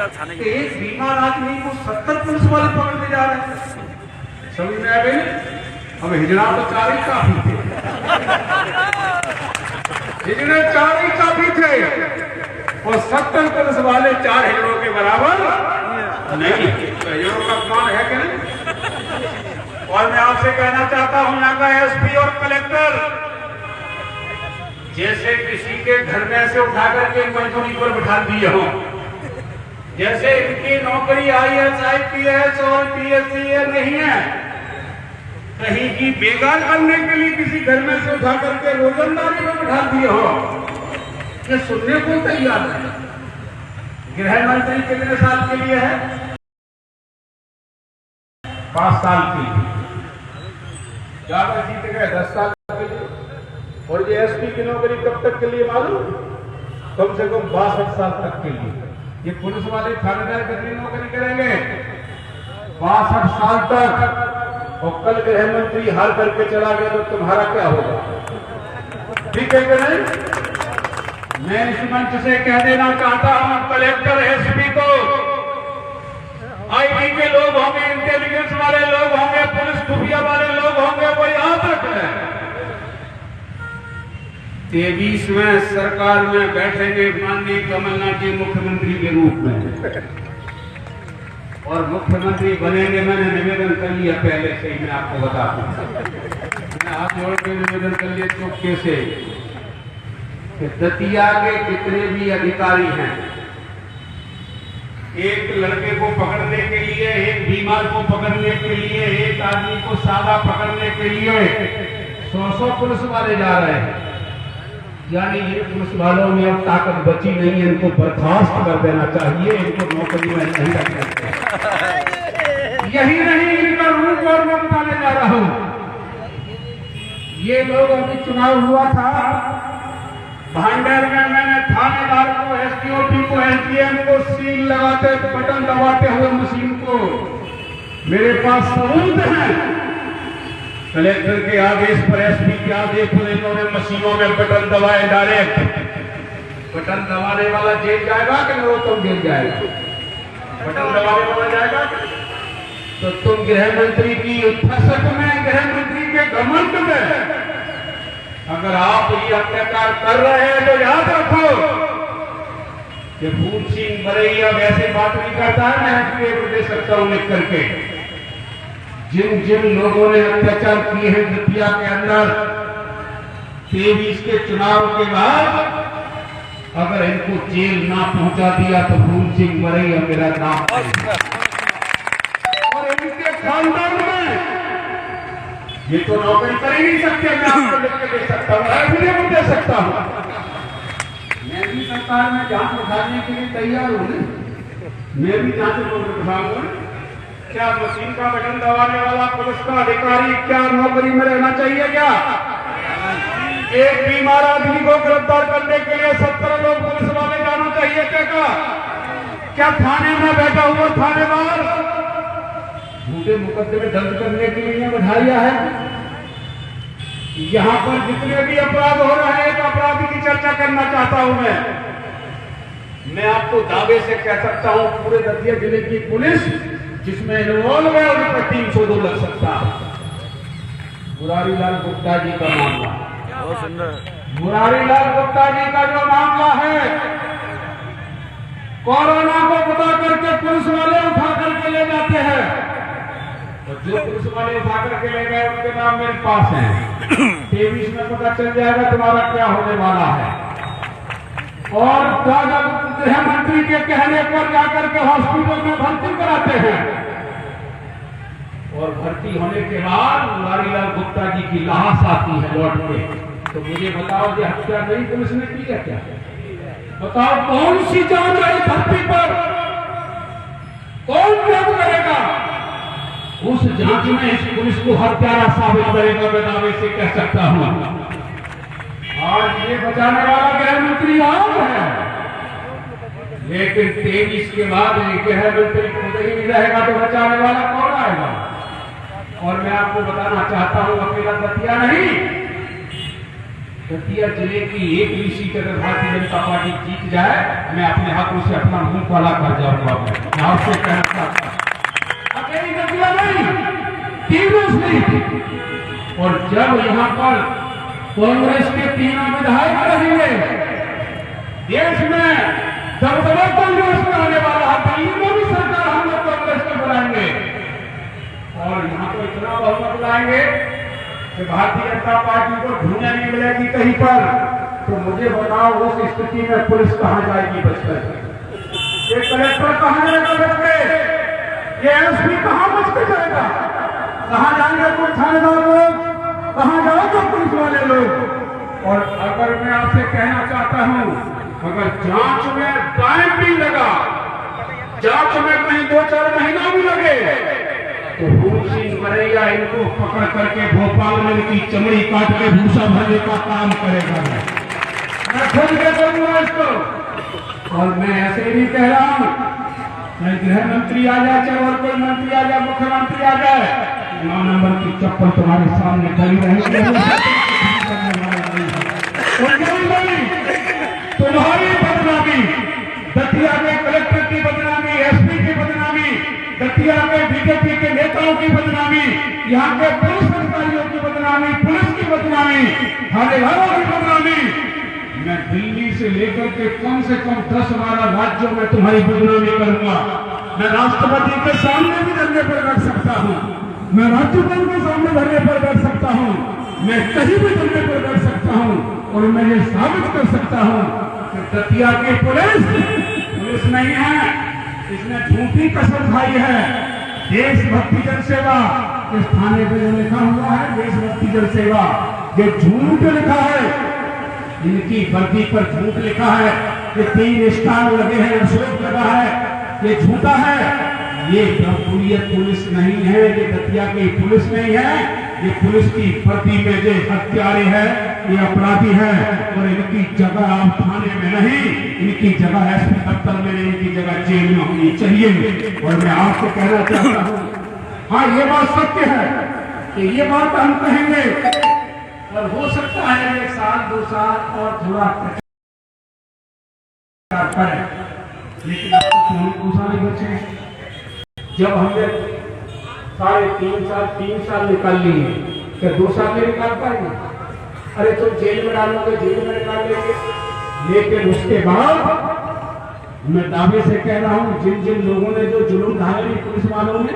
एक बीमार आदमी को 70 पुलिस वाले पकड़ने जा रहे हैं। समझ में आ गई? अब हिजड़ा तो 4 ही काफी थे, हिजड़े 4 ही काफी थे और 70 पुलिस वाले 4 हिजड़ों के बराबर नहीं। हिजड़ों का अपमान है कि नहीं? और मैं आपसे कहना चाहता हूं, यहाँ का एसपी और कलेक्टर जैसे किसी के घर में से उठा करके मजदूरी पर बिठा दिए हो, जैसे इनकी नौकरी IAS IPS और PSC नहीं है, कहीं की बेगार करने के लिए किसी घर में से उठा करके रोजंदारी पर बिठा दिए हो, ये सुनने को तैयार है। गृह मंत्री कितने साल के लिए है? 5 साल के लिए, ज्यादा जीत गए 10 साल के लिए। और ये एसपी की नौकरी कब तक के लिए मालूम? कम से कम 62 साल तक के लिए। ये पुलिस वाले थानेदार कितनी नौकरी करेंगे? 62 साल तक। और कल गृह मंत्री हार करके चला गया तो तुम्हारा क्या होगा? ठीक है कि नहीं? मैं इस मंच से कह देना चाहता हूं कलेक्टर एसपी को, आईटी के लोग होंगे, इंटेलिजेंस वाले लोग होंगे, पुलिस खुफिया वाले लोग होंगे, वो याद रखें 23वें सरकार में बैठेंगे माननीय कमलनाथ जी मुख्यमंत्री के रूप में, और मुख्यमंत्री बनेंगे। मैंने निवेदन कर लिया पहले से ही, मैं आपको बता दूं, मैं हाथ जोड़ के निवेदन कर लिया चौके से कि दतिया के जितने भी अधिकारी हैं, एक लड़के को पकड़ने के लिए, एक बीमार को पकड़ने के लिए, एक आदमी को सादा पकड़ने के लिए 100 पुलिस वाले जा रहे हैं। यानी ये पुलिस वालों में अब ताकत बची नहीं है, इनको बर्खास्त कर देना चाहिए, इनको नौकरी में नहीं रखना चाहिए। यही नहीं, इनका रूप और मैं बताने जा रहा हूं। ये लोग अभी चुनाव हुआ था भांडेर में, मैंने थानेदार को, SDOP को, SDM को सील लगाते, बटन दबाते हुए मशीन को, मेरे पास सबूत है। कलेक्टर के आदेश पर, एसपी के आदेश पर इन्होंने मशीनों में बटन दबाए डायरेक्ट। बटन दबाने वाला जेल जाएगा कि नरोत्तम जेल जाएगा? बटन दबाने वाला जाएगा। तो तुम गृह मंत्री की फसक में, गृह मंत्री के घमंड में अगर आप ये अत्याचार कर रहे हैं तो याद रखो कि फूल सिंह बरैया वैसे बात नहीं करता है, मैं आपको दे सकता हूं लिख करके। जिन जिन लोगों ने अत्याचार किए हैं दतिया के अंदर 23 के चुनाव के बाद, अगर इनको जेल ना पहुंचा दिया तो फूल सिंह बरैया मेरा नाम है। और इनके खानदान में ये तो नौकरी कर ही नहीं सकते, मैं आपको लिख के दे सकता हूँ, मैं दे सकता हूँ। मैं भी सरकार में जांच उठाने के लिए तैयार हूँ, मैं भी जांच उठाऊंगा। क्या मशीन का बटन दबाने वाला पुलिस का अधिकारी क्या नौकरी में रहना चाहिए? क्या एक बीमार आदमी को गिरफ्तार करने के लिए 70 लोग पुलिस वाले जाना चाहिए? क्या थाने में बैठा हुआ थानेदार झूठे मुकदमे दर्ज करने के लिए बढ़ाया है? यहाँ पर जितने भी अपराध हो रहे हैं, तो अपराधी की चर्चा करना चाहता हूं मैं आपको दावे से कह सकता हूं पूरे दतिया जिले की पुलिस जिसमें इन्वॉल्व है उन पर 302 लग सकता है। मुरारी लाल गुप्ता जी का मामला, मुरारी लाल गुप्ता जी का जो मामला है, कोरोना को बता करके पुलिस वाले उठा करके ले जाते हैं, और जो पुलिस वाले उठा करके ले गए उनके नाम मेरे पास है। 23 में पता चल जाएगा तुम्हारा क्या होने वाला है। और गृह मंत्री के कहने पर जाकर के हॉस्पिटल में भर्ती कराते हैं, और भर्ती होने के बाद मुरारी लाल गुप्ता जी की लाश आती है लौट के। तो मुझे बताओ कि हत्या नहीं पुलिस ने की है क्या? बताओ कौन सी जांच आई भर्ती पर? कौन जांच करेगा? उस जांच में इस पुलिस को हत्यारा साबित करेगा, मैं दावे से कह सकता हूं। आज ये बचाने वाला गृह मंत्री आप है, लेकिन 23 के बाद गृह मंत्री खुद ही नहीं रहेगा तो बचाने वाला कौन आएगा? और मैं आपको बताना चाहता हूं, अकेला दतिया नहीं, दतिया जिले की एक भी सीट अगर भारतीय जनता पार्टी जीत जाए, मैं अपने हाथों से अपना मुंह काला कर जाऊंगा। मैं आपसे कहना चाहता हूं, अकेली दतिया नहीं, तीनों सीट। और जब यहाँ पर कांग्रेस के तीनों विधायक रहेंगे, देश में दबदबा कांग्रेस में आने वाला है, दिल्ली में भी सरकार हम लोग कांग्रेस में बनाएंगे और यहाँ तो इतना बहुमत लाएंगे कि भारतीय जनता पार्टी को ढूंढने नहीं मिलेगी कहीं पर। तो मुझे बताओ, उस स्थिति में पुलिस कहां जाएगी बचकर? ये कलेक्टर कहां जाएगा बच के? ये एसपी कहां बच के जाएगा? कहां जाएंगे कुछ थानेदार लोग? कहां जाएंगे पुलिस वाले लोग? और अगर मैं आपसे कहना चाहता हूं, अगर जांच में टाइम भी लगा, जांच में कहीं 2-4 महीना भी लगे, तो सिंह मरैया इनको पकड़ करके भोपाल में इनकी चमड़ी काट के भूसा भरने का काम करेगा। मैं खुद के करूंगा इसको। और मैं ऐसे ही नहीं कह रहा हूं, चाहे गृह मंत्री आ जाए, चाहे और कोई मंत्री आ जाए, मुख्यमंत्री आ जाए, 9 नंबर की चप्पल तुम्हारे सामने खड़ी रहेगी। तुम्हारी बदनामी, दतिया के कलेक्टर की बदनामी, एसपी की बदनामी, दतिया के बीजेपी के नेताओं की बदनामी, यहाँ के पुलिस अधिकारियों की बदनामी, पुलिस की बदनामी, थानेदारों की बदनामी, मैं दिल्ली से लेकर के कम से कम 10-12 राज्यों में तुम्हारी बदनामी करूंगा। मैं राष्ट्रपति के सामने भी धरने पर बैठ सकता हूँ, मैं राज्यपाल के सामने धरने पर बैठ सकता हूँ, मैं कहीं भी धरने पर बैठ सकता हूँ और मैं ये साबित कर सकता हूँ कि दतिया की पुलिस नहीं है, इसने झूठी कसम खाई है। देशभक्ति जन सेवा, इस थाने पे जो लिखा हुआ है देशभक्ति जन सेवा, ये झूठ लिखा है, इनकी वर्दी पर झूठ लिखा है, ये 3 स्टार लगे हैं, अशोक लगा है, ये झूठा है। ये जमहूरियत पुलिस नहीं है, ये दतिया की पुलिस नहीं है, ये पुलिस की वर्दी में जो हत्यारे हैं, ये अपराधी है और इनकी जगह आप थाने में नहीं, इनकी जगह एसपी दफ्तर में नहीं, इनकी जगह जेल में होनी चाहिए। और मैं आपको कहना चाहता हूँ, हाँ ये बात सत्य है कि ये बात हम कहेंगे और हो सकता है 1 साल 2 साल और थोड़ा करें, लेकिन अब तो हम 2 साल ही बचे। जब हमने 3 साल निकाल लिए, क्या 2 साल में निकाल पाएंगे? अरे तुम जेल में डालोगे, जेल में निकाल लेंगे। लेकिन उसके बाद मैं दावे से कह रहा हूं, जिन जिन लोगों ने जो जुल्म ढाले पुलिस वालों ने,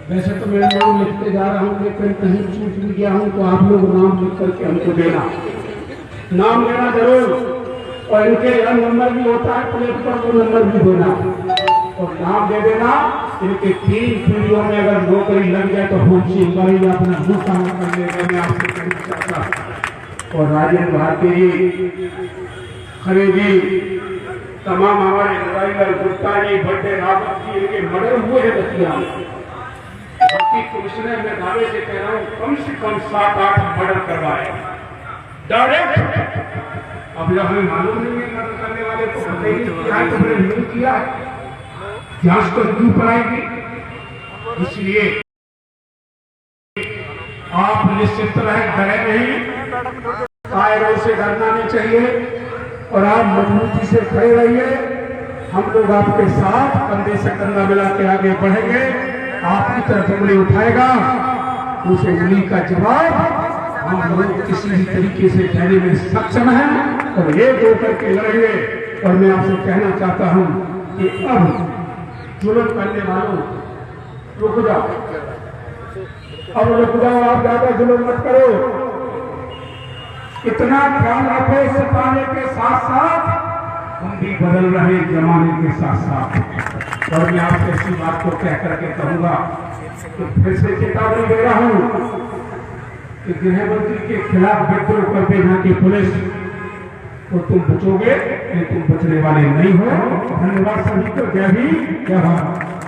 वैसे तो मेरा नाम लिखते जा रहा हूं, लेकिन कहीं चूक भी गया हूं तो आप लोग नाम लिख करके हमको देना, नाम लेना जरूर। और इनके यहाँ नंबर भी होता है प्लेट पर, वो नंबर भी देना और नाम दे देना। इनके 3 पीढ़ियों में अगर नौकरी लग जाए तो होशी मरी अपना मुंह काम कर लेगा। मैं आपसे कहना चाहता हूं। और राजेंद्र भारती जी, खरे जी, तमाम हमारे लड़ाई गुप्ता जी, बड्डे रावत जी, इनके मर्डर हुए हैं दतिया में। कमिश्नर मैं दावे से कह रहा हूं, कम से कम 7-8 मर्डर करवाए डायरेक्ट। अब जब हमें मालूम नहीं है मर्डर करने वाले को पता ही नहीं किया है तो हमने नहीं किया है, जांच तो क्यों कराएगी? इसलिए आप निश्चित तरह डरे नहीं, कायरों से डरना नहीं चाहिए और आप मजबूती से खड़े रहिए। हम लोग आपके साथ कंधे से कंधा मिला के आगे बढ़ेंगे। आपकी तरफ उंगली उठाएगा, उस उंगली का जवाब हम लोग किसी भी तरीके से देने में सक्षम हैं और ये दो करके लड़ेंगे। और मैं आपसे कहना चाहता हूं कि अब जुल्म करने वालों रुक जाओ, अब रुक जाओ, आप ज्यादा जुल्म मत करो। इतना ख्याल रखो, सताने के साथ साथ हम भी बदल रहे जमाने के साथ साथ। और मैं आपसे इसी बात को कह करके कहूंगा तो फिर से चेतावनी दे रहा हूं कि गृह मंत्री के खिलाफ विद्रोह कर देना की पुलिस, तो तुम बचोगे, लेकिन तुम बचने वाले नहीं हो। धन्यवाद सभी को। जय हिंद, जय भारत।